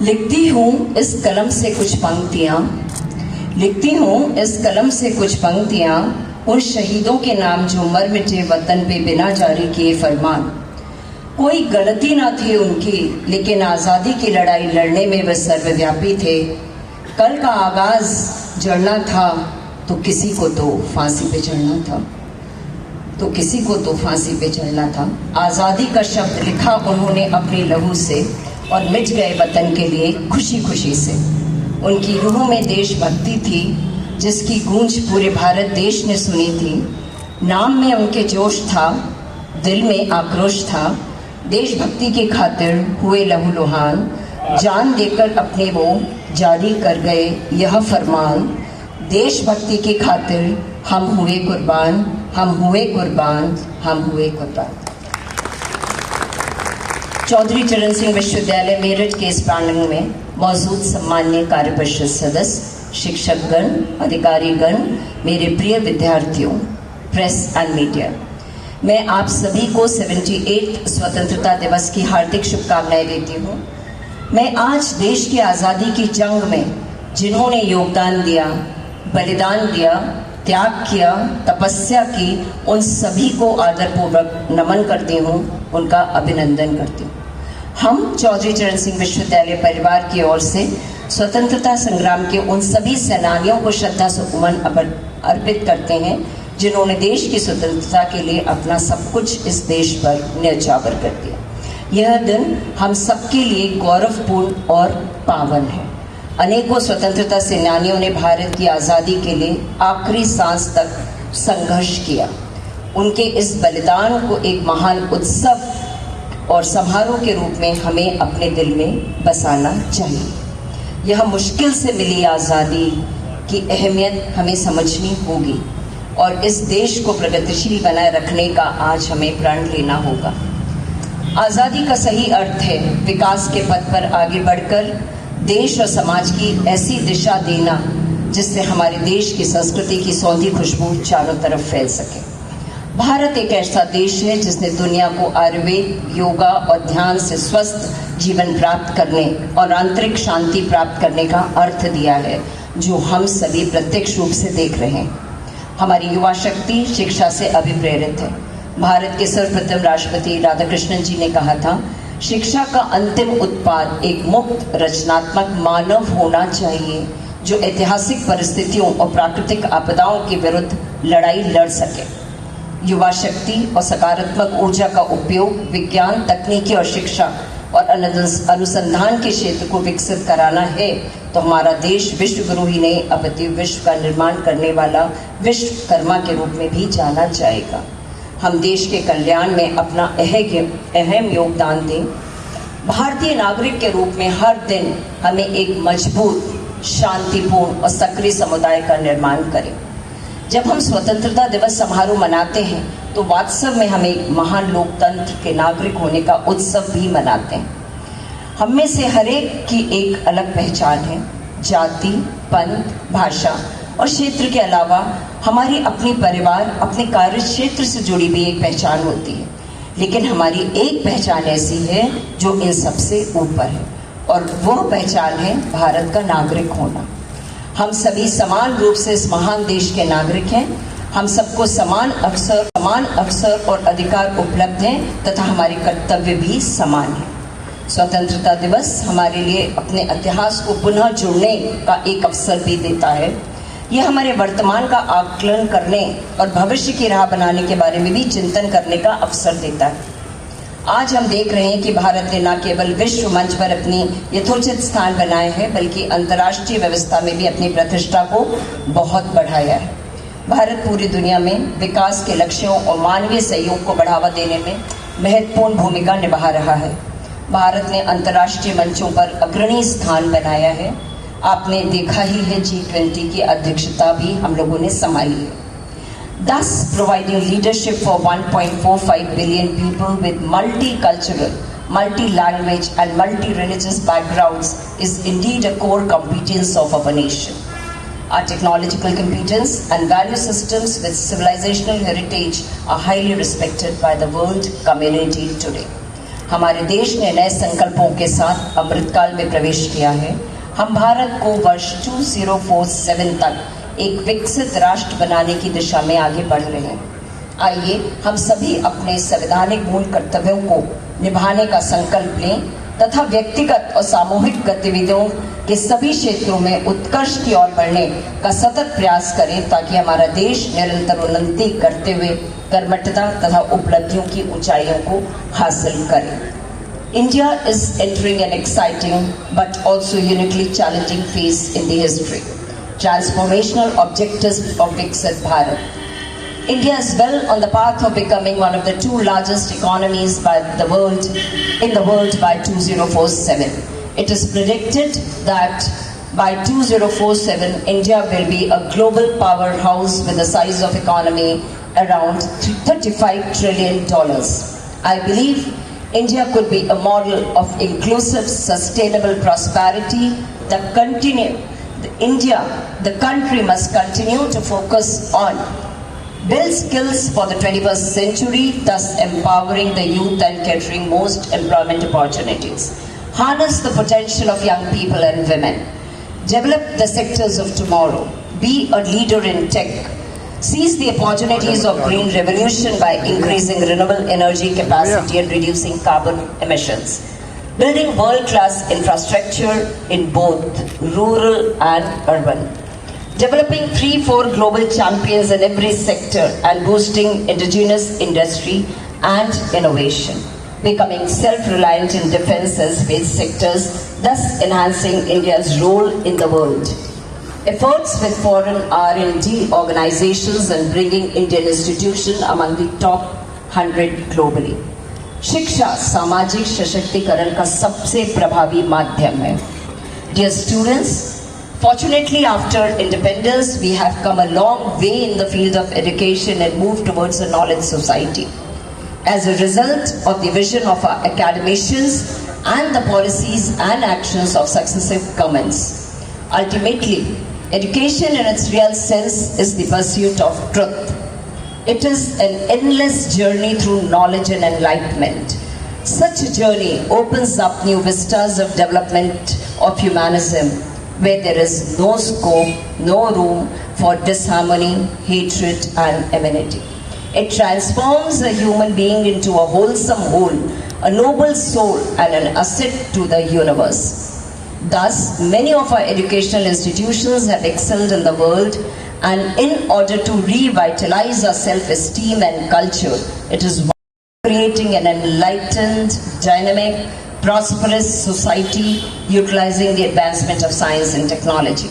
लिखती हूँ इस कलम से कुछ पंक्तियाँ, लिखती हूँ इस कलम से कुछ पंक्तियाँ उन शहीदों के नाम जो मर मिटे वतन पे बिना जारी किए फरमान। कोई गलती ना थी उनकी, लेकिन आज़ादी की लड़ाई लड़ने में वे सर्वव्यापी थे। कल का आगाज जड़ना था तो किसी को तो फांसी पे चढ़ना था, तो किसी को तो फांसी पे चढ़ना था। आज़ादी का शब्द लिखा उन्होंने अपने लहू से और मिट गए वतन के लिए खुशी खुशी से। उनकी रूह में देशभक्ति थी जिसकी गूंज पूरे भारत देश ने सुनी थी। नाम में उनके जोश था, दिल में आक्रोश था। देशभक्ति की खातिर हुए लहूलुहान, जान देकर अपने वो जारी कर गए यह फरमान। देशभक्ति की खातिर हम हुए कुर्बान, हम हुए कुर्बान, हम हुए कुर्बान। चौधरी चरण सिंह विश्वविद्यालय मेरठ के इस प्रांगण में मौजूद सम्माननीय कार्यपरिषद सदस्य, शिक्षकगण, अधिकारीगण, मेरे प्रिय विद्यार्थियों, प्रेस एंड मीडिया, मैं आप सभी को 78 स्वतंत्रता दिवस की हार्दिक शुभकामनाएं देती हूँ। मैं आज देश की आज़ादी की जंग में जिन्होंने योगदान दिया, बलिदान दिया, त्याग किया, तपस्या की, उन सभी को आदरपूर्वक नमन करती हूँ, उनका अभिनंदन करती हूँ। हम चौधरी चरण सिंह विश्वविद्यालय परिवार की ओर से स्वतंत्रता संग्राम के उन सभी सेनानियों को श्रद्धा सुमन अर्पित करते हैं जिन्होंने देश की स्वतंत्रता के लिए अपना सब कुछ इस देश पर न्यौछावर कर दिया। यह दिन हम सबके लिए गौरवपूर्ण और पावन है। अनेकों स्वतंत्रता सेनानियों ने भारत की आज़ादी के लिए आखिरी सांस तक संघर्ष किया। उनके इस बलिदान को एक महान उत्सव और समारोह के रूप में हमें अपने दिल में बसाना चाहिए। यह मुश्किल से मिली आज़ादी की अहमियत हमें समझनी होगी और इस देश को प्रगतिशील बनाए रखने का आज हमें प्रण लेना होगा। आज़ादी का सही अर्थ है विकास के पथ पर आगे बढ़कर देश और समाज की ऐसी दिशा देना जिससे हमारे देश की संस्कृति की सौंधी खुशबू चारों तरफ फैल सके। भारत एक ऐसा देश है जिसने दुनिया को आयुर्वेद, योगा और ध्यान से स्वस्थ जीवन प्राप्त करने और आंतरिक शांति प्राप्त करने का अर्थ दिया है, जो हम सभी प्रत्यक्ष रूप से देख रहे हैं। हमारी युवा शक्ति शिक्षा से अभिप्रेरित है। भारत के सर्वप्रथम राष्ट्रपति राधाकृष्णन जी ने कहा था, शिक्षा का अंतिम उत्पाद एक मुक्त रचनात्मक मानव होना चाहिए जो ऐतिहासिक परिस्थितियों और प्राकृतिक आपदाओं के विरुद्ध लड़ाई लड़ सके। युवा शक्ति और सकारात्मक ऊर्जा का उपयोग विज्ञान, तकनीकी और शिक्षा और अनुसंधान के क्षेत्र को विकसित कराना है तो हमारा देश विश्व गुरु ही नहीं अपितु विश्व का निर्माण करने वाला विश्वकर्मा के रूप में भी जाना जाएगा। हम देश के कल्याण में अपना अहम योगदान दें। भारतीय नागरिक के रूप में हर दिन हमें एक मजबूत, शांतिपूर्ण और सक्रिय समुदाय का निर्माण करें। जब हम स्वतंत्रता दिवस समारोह मनाते हैं तो वास्तव में हम एक महान लोकतंत्र के नागरिक होने का उत्सव भी मनाते हैं। हम में से हर एक की एक अलग पहचान है। जाति, पंथ, भाषा और क्षेत्र के अलावा हमारी अपनी परिवार, अपने कार्य क्षेत्र से जुड़ी भी एक पहचान होती है, लेकिन हमारी एक पहचान ऐसी है जो इन सबसे ऊपर है और वह पहचान है भारत का नागरिक होना। हम सभी समान रूप से इस महान देश के नागरिक हैं। हम सबको समान अवसर और अधिकार उपलब्ध हैं तथा हमारे कर्तव्य भी समान हैं। स्वतंत्रता दिवस हमारे लिए अपने इतिहास को पुनः जुड़ने का एक अवसर भी देता है। यह हमारे वर्तमान का आकलन करने और भविष्य की राह बनाने के बारे में भी चिंतन करने का अवसर देता है। आज हम देख रहे हैं कि भारत ने न केवल विश्व मंच पर अपनी यथोचित स्थान बनाए हैं बल्कि अंतर्राष्ट्रीय व्यवस्था में भी अपनी प्रतिष्ठा को बहुत बढ़ाया है। भारत पूरी दुनिया में विकास के लक्ष्यों और मानवीय सहयोग को बढ़ावा देने में महत्वपूर्ण भूमिका निभा रहा है। भारत ने अंतर्राष्ट्रीय मंचों पर अग्रणी स्थान बनाया है। आपने देखा ही है G20 की अध्यक्षता भी हम लोगों ने संभाली है, thus providing leadership for 1.45 billion people with multicultural, multi-language and multi-religious backgrounds is indeed a core competence of our nation. Our technological competence and value systems with civilizational heritage are highly respected by the world community today. हमारे देश ने नए संकल्पों के साथ अमृतकाल में प्रवेश किया है। हम भारत को वर्ष 2047 तक एक विकसित राष्ट्र बनाने की दिशा में आगे बढ़ रहे हैं। आइए हम सभी अपने संवैधानिक मूल कर्तव्यों को निभाने का संकल्प लें तथा व्यक्तिगत और सामूहिक गतिविधियों के सभी क्षेत्रों में उत्कर्ष की ओर बढ़ने का सतत प्रयास करें ताकि हमारा देश निरंतर उन्नति करते हुए कर्मठता तथा उपलब्धियों की ऊंचाइयों को हासिल करे। India is entering an exciting but also uniquely challenging phase in the history. Transformational objectives of Viksit Bharat. India is well on the path of becoming one of the two largest economies in the world by 2047. It is predicted that by 2047, India will be a global powerhouse with a size of economy around $35 trillion. I believe India could be a model of inclusive, sustainable prosperity. The country must continue to focus on build skills for the 21st century, thus empowering the youth and catering most employment opportunities. Harness the potential of young people and women. Develop the sectors of tomorrow. Be a leader in tech. Seize the opportunities of green revolution by increasing renewable energy capacity and reducing carbon emissions. Building world-class infrastructure in both rural and urban. Developing 3-4 global champions in every sector and boosting indigenous industry and innovation. Becoming self-reliant in defense and space sectors, thus enhancing India's role in the world. Efforts with foreign R&D organizations and bringing Indian institutions among the top 100 globally. शिक्षा सामाजिक सशक्तिकरण का सबसे प्रभावी माध्यम है. Dear students, fortunately after independence we have come a long way in the field of education and moved towards a knowledge society. As a result of the vision of our academicians and the policies and actions of successive governments. Ultimately, education in its real sense is the pursuit of truth. It is an endless journey through knowledge and enlightenment. Such a journey opens up new vistas of development of humanism, where there is no scope, no room for disharmony, hatred and enmity. It transforms a human being into a wholesome whole, a noble soul and an asset to the universe. Thus, many of our educational institutions have excelled in the world, and in order to revitalize our self-esteem and culture, it is creating an enlightened, dynamic, prosperous society utilizing the advancement of science and technology.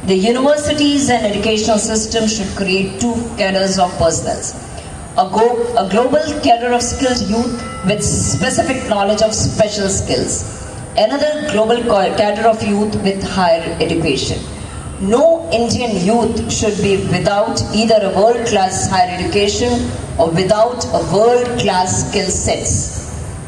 The universities and educational system should create two cadres of personnel. A global cadre of skilled youth with specific knowledge of special skills. Another global cadre of youth with higher education. No Indian youth should be without either a world-class higher education or without a world-class skill sets.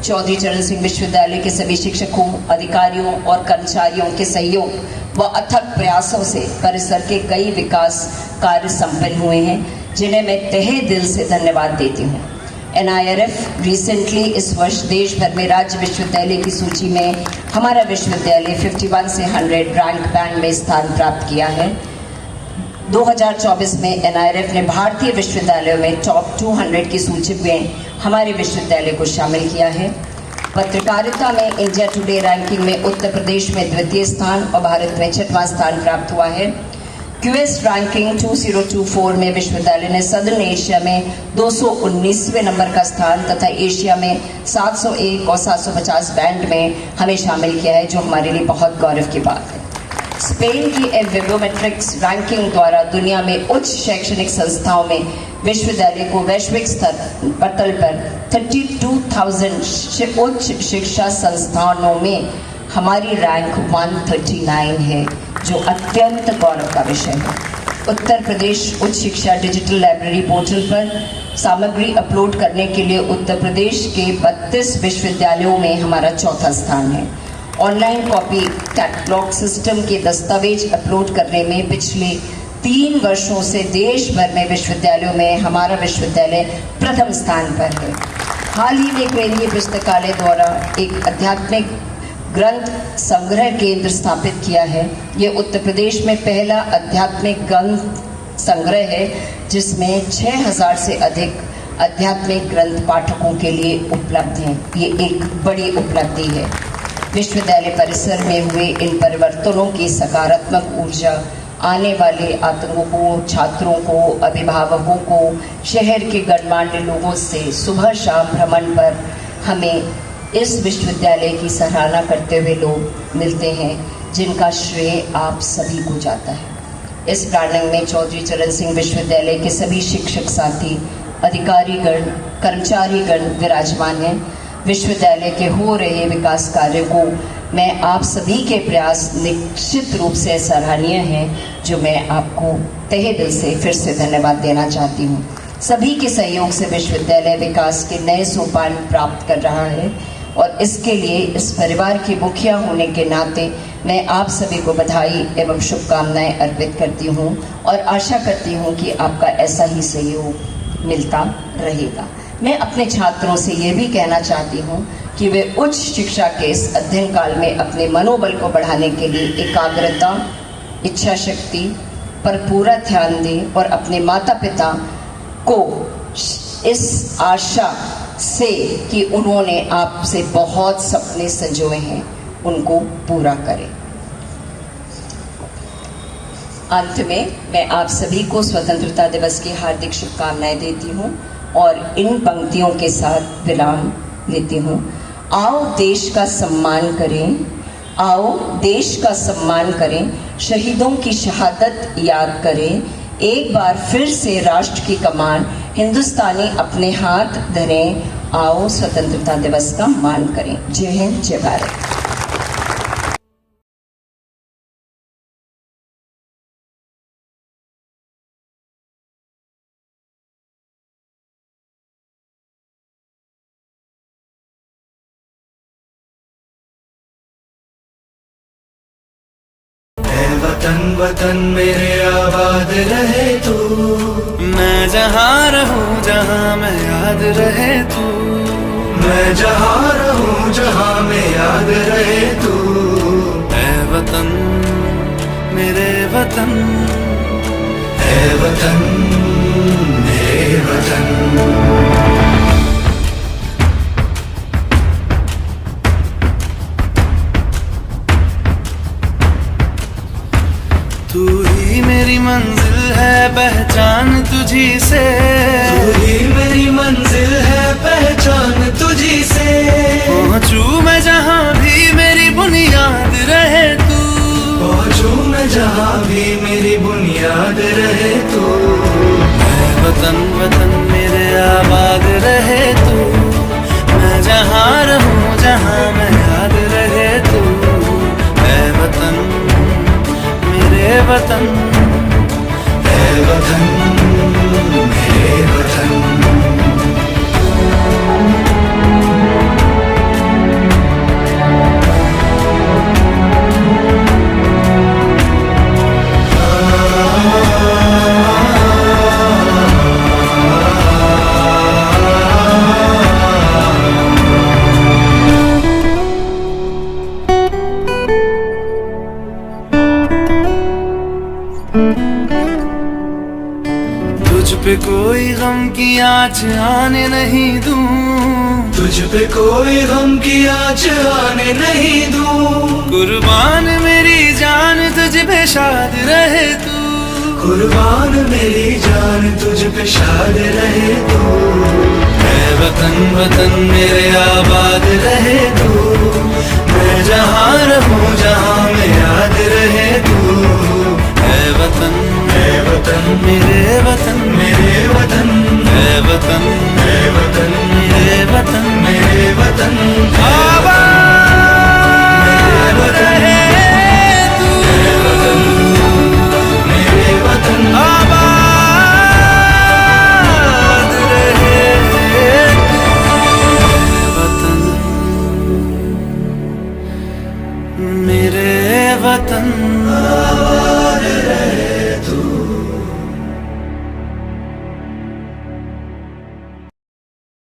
Chaudhary चरण सिंह विश्वविद्यालय के सभी शिक्षकों, अधिकारियों और कर्मचारियों के सहयोग व अथक प्रयासों से परिसर के कई विकास कार्य संपन्न हुए हैं, जिन्हें मैं तहे दिल से धन्यवाद देती हूँ. NIRF रिसेंटली इस वर्ष देश भर में राज्य विश्वविद्यालय की सूची में हमारा विश्वविद्यालय 51 से 100 रैंक बैंड में स्थान प्राप्त किया है. 2024 में NIRF ने भारतीय विश्वविद्यालयों में टॉप 200 की सूची में हमारे विश्वविद्यालय को शामिल किया है. पत्रकारिता में इंडिया टुडे रैंकिंग में उत्तर प्रदेश में द्वितीय स्थान और भारत में 6वां स्थान प्राप्त हुआ है. QS रैंकिंग 2024 में विश्वविद्यालय ने सदर्न एशिया में 219वें नंबर का स्थान तथा एशिया में 701 और 750 बैंड में हमें शामिल किया है, जो हमारे लिए बहुत गौरव की बात है. स्पेन की एवेबोमेट्रिक्स रैंकिंग द्वारा दुनिया में उच्च शैक्षणिक संस्थाओं में विश्वविद्यालय को वैश्विक पटल पर 32,000 उच्च शिक्षा संस्थानों में हमारी रैंक 139 है, जो अत्यंत गौरव का विषय है. उत्तर प्रदेश उच्च शिक्षा डिजिटल लाइब्रेरी पोर्टल पर सामग्री अपलोड करने के लिए उत्तर प्रदेश के 32 विश्वविद्यालयों में हमारा चौथा स्थान है. ऑनलाइन कॉपी कैटलॉग सिस्टम के दस्तावेज अपलोड करने में पिछले 3 वर्षों से देश भर में विश्वविद्यालयों में हमारा विश्वविद्यालय प्रथम स्थान पर है. हाल ही में केंद्रीय पुस्तकालय द्वारा एक आध्यात्मिक ग्रंथ संग्रह केंद्र स्थापित किया है। ये उत्तर प्रदेश में पहला आध्यात्मिक ग्रंथ संग्रह है जिसमें 6000 से अधिक आध्यात्मिक ग्रंथ पाठकों के लिए उपलब्ध हैं। ये एक बड़ी उपलब्धि है। विश्वविद्यालय परिसर में हुए इन परिवर्तनों की सकारात्मक ऊर्जा आने वाले आतंकों, छात्रों को, अभिभावकों को, शहर के गणमान्य लोगों से सुबह शाम भ्रमण पर हमें इस विश्वविद्यालय की सराहना करते हुए लोग मिलते हैं, जिनका श्रेय आप सभी को जाता है। इस प्रांगण में चौधरी चरण सिंह विश्वविद्यालय के सभी शिक्षक साथी, अधिकारीगण, कर्मचारीगण विराजमान हैं। विश्वविद्यालय के हो रहे विकास कार्यों को मैं आप सभी के प्रयास निश्चित रूप से सराहनीय हैं, जो मैं आपको तहे दिल से फिर से धन्यवाद देना चाहती हूँ। सभी के सहयोग से विश्वविद्यालय विकास के नए सोपान प्राप्त कर रहा है और इसके लिए इस परिवार की मुखिया होने के नाते मैं आप सभी को बधाई एवं शुभकामनाएं अर्पित करती हूँ और आशा करती हूँ कि आपका ऐसा ही सहयोग मिलता रहेगा। मैं अपने छात्रों से ये भी कहना चाहती हूँ कि वे उच्च शिक्षा के इस अध्ययन काल में अपने मनोबल को बढ़ाने के लिए एकाग्रता, इच्छा शक्ति पर पूरा ध्यान दें और अपने माता पिता को इस आशा से कि उन्होंने आपसे बहुत सपने संजोए हैं, उनको पूरा करें। अंत में मैं आप सभी को स्वतंत्रता दिवस की हार्दिक शुभकामनाएं देती हूँ और इन पंक्तियों के साथ विराम लेती हूँ। आओ देश का सम्मान करें, आओ देश का सम्मान करें, शहीदों की शहादत याद करें, एक बार फिर से राष्ट्र की कमान हिंदुस्तानी अपने हाथ धरें, आओ स्वतंत्रता दिवस का मान करें। जय हिंद, जय भारत। वतन वतन मेरे आबाद रहे तू, मैं जहाँ रहूँ जहाँ मैं याद रहे तू, मैं जहाँ रहूँ जहाँ मैं याद रहे तू। ऐ वतन मेरे वतन, ऐ वतन मेरे वतन। तू ही मेरी मंजिल है पहचान तुझी से, तू ही मेरी मंजिल है पहचान तुझी से। पहुँचूं मैं जहाँ भी मेरी बुनियाद रहे तू, पहुँचूं मैं जहाँ भी मेरी बुनियाद रहे तू। ऐ वतन वतन मेरे आबाद रहे तू, मैं जहाँ रहूँ जहाँ मैं याद रहे तू। ऐ वतन मेरे वतन, ऐ वतन मेरे वतन। तुझ पे कोई गम की आँच आने नहीं दूं, तुझ पे कोई गम की आँच आने नहीं दूं। कुर्बान मेरी जान तुझ पे शाद रहे तू, कुर्बान मेरी जान तुझ पे शाद रहे तू। ऐ वतन वतन मेरे आबाद रहे तू, मैं जहाँ रहूँ जहाँ मैं याद रहे तू। ऐ वतन ऐ वतन मेरे